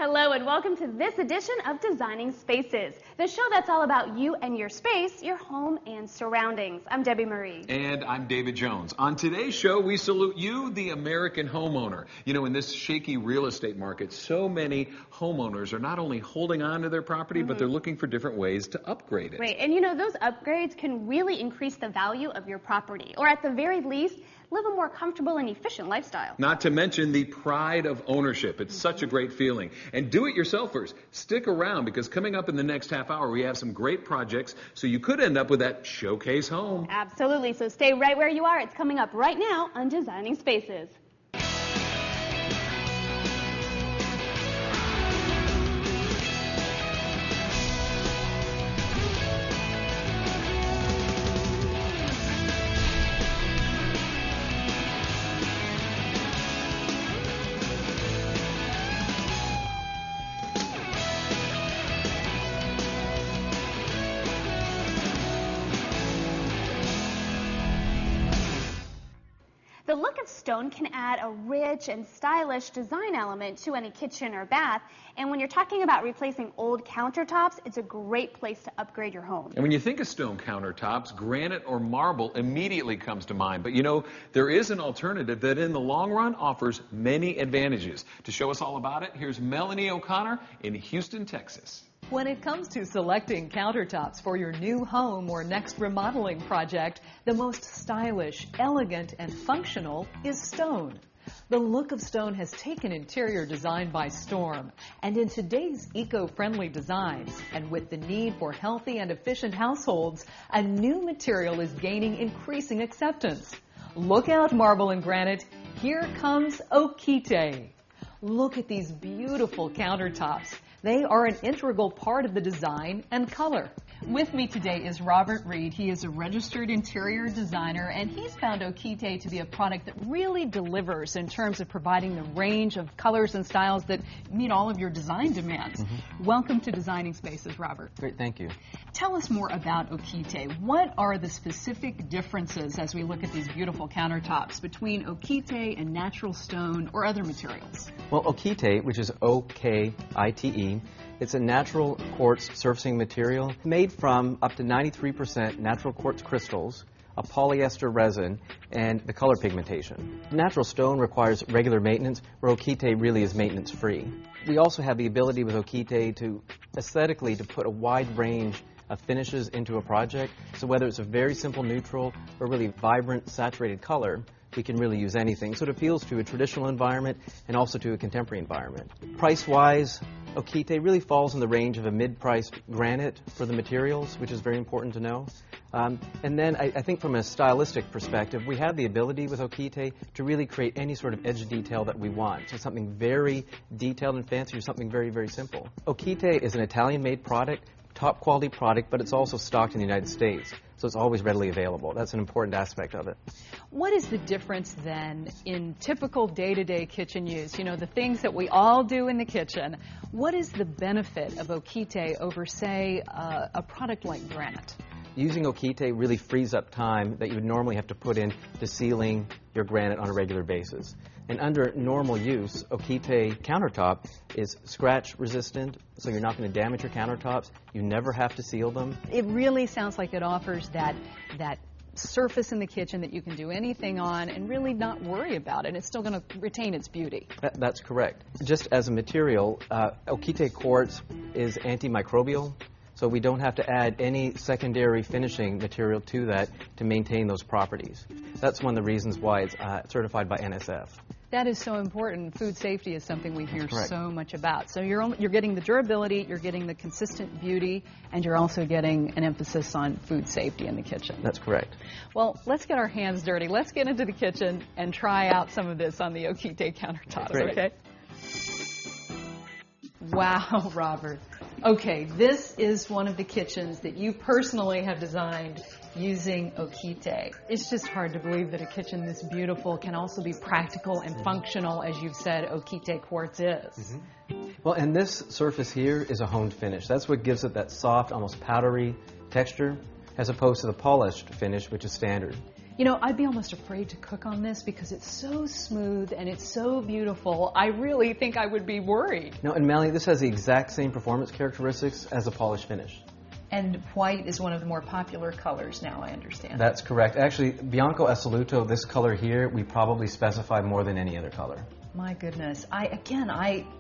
Hello and welcome to this edition of Designing Spaces, the show that's all about you and your space, your home and surroundings. I'm Debbie Marie. And I'm David Jones. On today's show, we salute you, the American homeowner. You know, in this shaky real estate market, so many homeowners are not only holding on to their property, but they're looking for different ways to upgrade it. Right, and you know, those upgrades can really increase the value of your property, or at the very least, live a more comfortable and efficient lifestyle. Not to mention the pride of ownership. It's such a great feeling. And do-it-yourselfers, stick around because coming up in the next half hour, we have some great projects, so you could end up with that showcase home. Absolutely, so stay right where you are. It's coming up right now on Designing Spaces. The look of stone can add a rich and stylish design element to any kitchen or bath, and when you're talking about replacing old countertops, it's a great place to upgrade your home. And when you think of stone countertops, granite or marble immediately comes to mind. But you know, there is an alternative that in the long run offers many advantages. To show us all about it, here's Melanie O'Connor in Houston, Texas. When it comes to selecting countertops for your new home or next remodeling project, the most stylish, elegant, and functional is stone. The look of stone has taken interior design by storm, and in today's eco-friendly designs, and with the need for healthy and efficient households, a new material is gaining increasing acceptance. Look out, marble and granite, here comes OKITE. Look at these beautiful countertops. They are an integral part of the design and color. With me today is Robert Reed. He is a registered interior designer, and he's found OKITE to be a product that really delivers in terms of providing the range of colors and styles that meet all of your design demands. Welcome to Designing Spaces, Robert. Great, thank you. Tell us more about OKITE. What are the specific differences as we look at these beautiful countertops between OKITE and natural stone or other materials? Well, OKITE, which is OKITE, it's a natural quartz surfacing material made from up to 93% natural quartz crystals, a polyester resin, and the color pigmentation. Natural stone requires regular maintenance, where OKITE really is maintenance-free. We also have the ability with OKITE to aesthetically to put a wide range of finishes into a project. So whether it's a very simple neutral or really vibrant saturated color, we can really use anything. So it appeals to a traditional environment and also to a contemporary environment. Price-wise, OKITE really falls in the range of a mid-priced granite for the materials, which is very important to know. And then I think from a stylistic perspective, we have the ability with OKITE to really create any sort of edge detail that we want. So something very detailed and fancy or something very, very simple. OKITE is an Italian-made product, top quality product, but it's also stocked in the United States. So it's always readily available. That's an important aspect of it. What is the difference then in typical day-to-day kitchen use? You know, the things that we all do in the kitchen. What is the benefit of OKITE over, say, a product like granite? Using OKITE really frees up time that you would normally have to put in to sealing your granite on a regular basis. And under normal use, OKITE countertop is scratch resistant, so you're not going to damage your countertops. You never have to seal them. It really sounds like it offers that surface in the kitchen that you can do anything on and really not worry about it. It's still going to retain its beauty. That's correct. Just as a material, OKITE quartz is antimicrobial. So we don't have to add any secondary finishing material to that to maintain those properties. That's one of the reasons why it's certified by NSF. That is so important. Food safety is something we hear Correct. so much about. So you're getting the durability, you're getting the consistent beauty, and you're also getting an emphasis on food safety in the kitchen. That's correct. Well, let's get our hands dirty. Let's get into the kitchen and try out some of this on the OKITE countertops, Great. okay? Wow, Robert. Okay, this is one of the kitchens that you personally have designed using OKITE. It's just hard to believe that a kitchen this beautiful can also be practical and functional, as you've said OKITE quartz is. Well, and this surface here is a honed finish. That's what gives it that soft, almost powdery texture, as opposed to the polished finish, which is standard. You know, I'd be almost afraid to cook on this because it's so smooth and it's so beautiful. I really think I would be worried. No, and Melanie, this has the exact same performance characteristics as a polished finish. And white is one of the more popular colors now, I understand. That's correct. Actually, Bianco Assoluto, this color here, we probably specify more than any other color. My goodness. I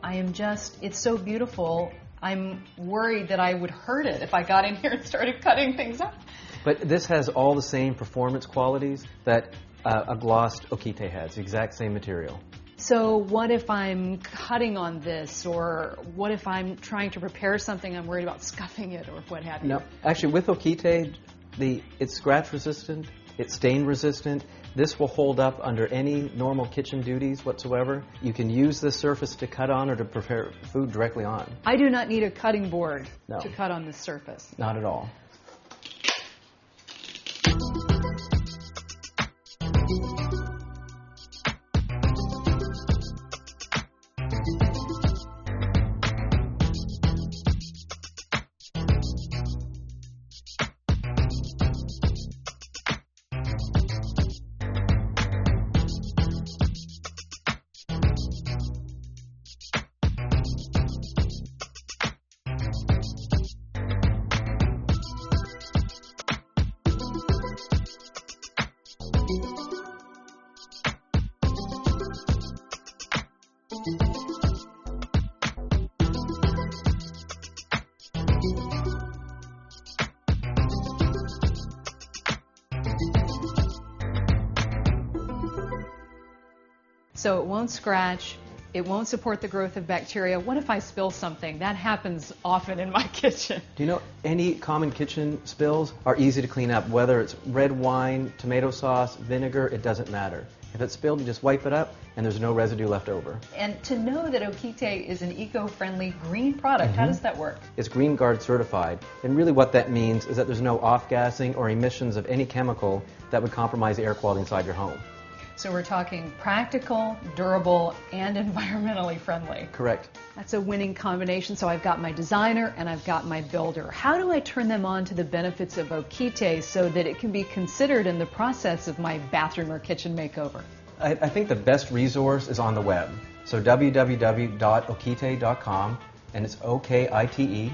am just, it's so beautiful. I'm worried that I would hurt it if I got in here and started cutting things up. But this has all the same performance qualities that a glossed OKITE has, the exact same material. So what if I'm cutting on this, or what if I'm trying to repair something, I'm worried about scuffing it or what have you? No, actually with OKITE, it's scratch resistant, it's stain resistant. This will hold up under any normal kitchen duties whatsoever. You can use this surface to cut on or to prepare food directly on. I do not need a cutting board No. to cut on this surface. Not at all. So it won't scratch, it won't support the growth of bacteria. What if I spill something? That happens often in my kitchen. Do you know any common kitchen spills are easy to clean up, whether it's red wine, tomato sauce, vinegar, it doesn't matter. If it's spilled, you just wipe it up and there's no residue left over. And to know that OKITE is an eco-friendly green product, how does that work? It's Green Guard certified, and really what that means is that there's no off-gassing or emissions of any chemical that would compromise the air quality inside your home. So we're talking practical, durable, and environmentally friendly. Correct. That's a winning combination. So I've got my designer and I've got my builder. How do I turn them on to the benefits of OKITE so that it can be considered in the process of my bathroom or kitchen makeover? I think the best resource is on the web. So www.okite.com, and it's OKITE.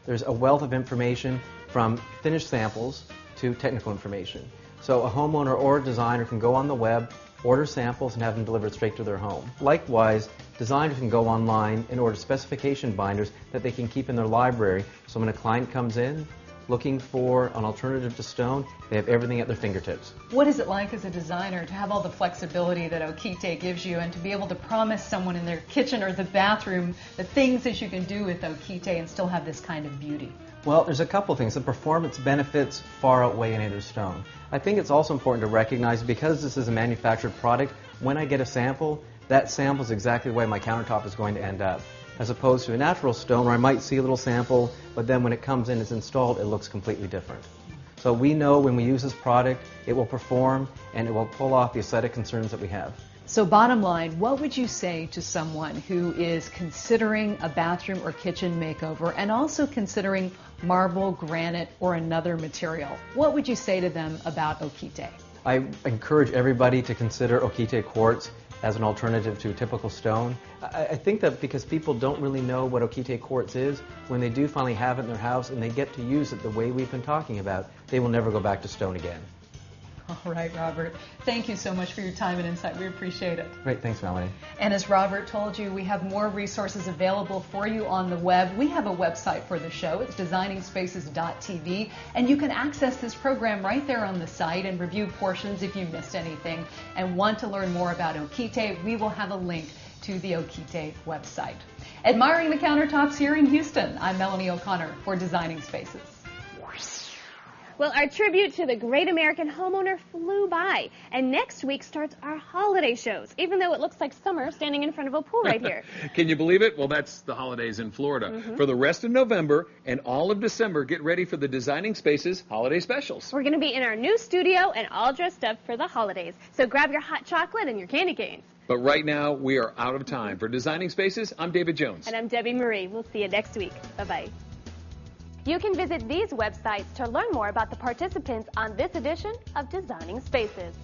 There's a wealth of information from finished samples to technical information. So a homeowner or a designer can go on the web, order samples, and have them delivered straight to their home. Likewise, designers can go online and order specification binders that they can keep in their library, so when a client comes in looking for an alternative to stone, they have everything at their fingertips. What is it like as a designer to have all the flexibility that OKITE gives you and to be able to promise someone in their kitchen or the bathroom the things that you can do with OKITE and still have this kind of beauty? Well, there's a couple of things. The performance benefits far outweigh any other stone. I think it's also important to recognize, because this is a manufactured product, when I get a sample, that sample is exactly the way my countertop is going to end up. As opposed to a natural stone where I might see a little sample, but then when it comes in, it's installed, it looks completely different. So we know when we use this product, it will perform and it will pull off the aesthetic concerns that we have. So bottom line, what would you say to someone who is considering a bathroom or kitchen makeover and also considering marble, granite, or another material? What would you say to them about OKITE? I encourage everybody to consider OKITE quartz as an alternative to typical stone. I think that because people don't really know what OKITE quartz is, when they do finally have it in their house and they get to use it the way we've been talking about, they will never go back to stone again. All right, Robert. Thank you so much for your time and insight. We appreciate it. Great. Thanks, Melanie. And as Robert told you, we have more resources available for you on the web. We have a website for the show. It's designingspaces.tv, and you can access this program right there on the site and review portions if you missed anything and want to learn more about OKITE. We will have a link to the OKITE website. Admiring the countertops here in Houston, I'm Melanie O'Connor for Designing Spaces. Well, our tribute to the great American homeowner flew by, and next week starts our holiday shows, even though it looks like summer standing in front of a pool right here. Can you believe it? Well, that's the holidays in Florida. For the rest of November and all of December, get ready for the Designing Spaces holiday specials. We're going to be in our new studio and all dressed up for the holidays, so grab your hot chocolate and your candy canes. But right now, we are out of time. For Designing Spaces, I'm David Jones. And I'm Debbie Marie. We'll see you next week. Bye-bye. You can visit these websites to learn more about the participants on this edition of Designing Spaces.